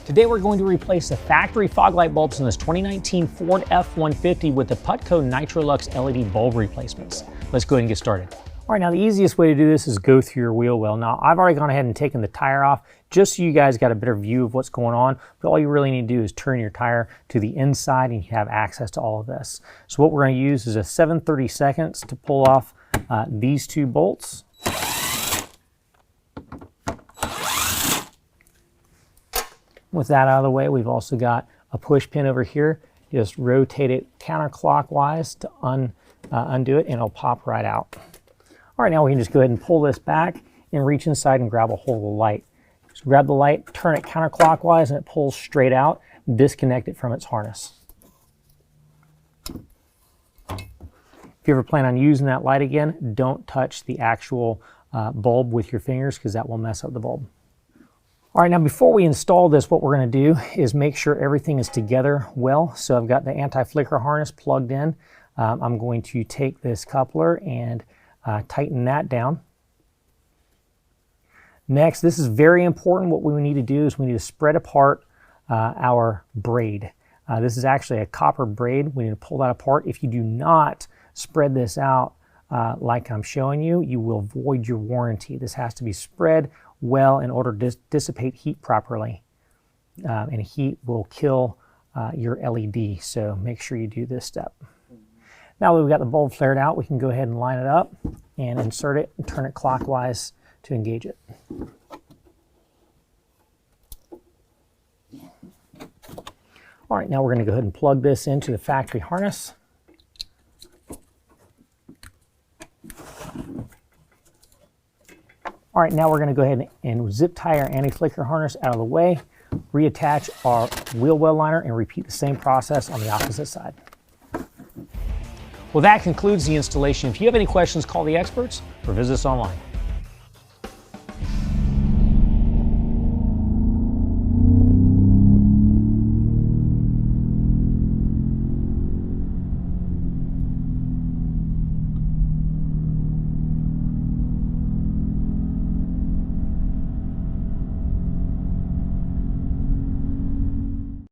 Today we're going to replace the factory fog light bulbs in this 2019 Ford F-150 with the Putco Nitro-Lux LED bulb replacements. Let's go ahead and get started. All right, now the easiest way to do this is go through your wheel well. Now I've already gone ahead and taken the tire off just so you guys got a better view of what's going on, but all you really need to do is turn your tire to the inside and you have access to all of this. So what we're going to use is a 7/32 to pull off these two bolts. With that out of the way, we've also got a push pin over here. Just rotate it counterclockwise to undo it and it'll pop right out. All right, now we can just go ahead and pull this back and reach inside and grab a hold of the light. Just grab the light, turn it counterclockwise and it pulls straight out. Disconnect it from its harness. If you ever plan on using that light again, don't touch the actual bulb with your fingers because that will mess up the bulb. All right, now before we install this, what we're going to do is make sure everything is together well. So I've got the anti-flicker harness plugged in. I'm going to take this coupler and tighten that down. Next, this is very important. What we need to do is we need to spread apart our braid. This is actually a copper braid. We need to pull that apart. If you do not spread this out like I'm showing you, you will void your warranty. This has to be spread well in order to dissipate heat properly. And heat will kill your LED, so make sure you do this step. Now that we've got the bulb flared out, we can go ahead and line it up and insert it and turn it clockwise to engage it. All right, now we're going to go ahead and plug this into the factory harness. All right, now we're going to go ahead and zip tie our anti-flicker harness out of the way, reattach our wheel well liner, and repeat the same process on the opposite side. Well, that concludes the installation. If you have any questions, call the experts or visit us online.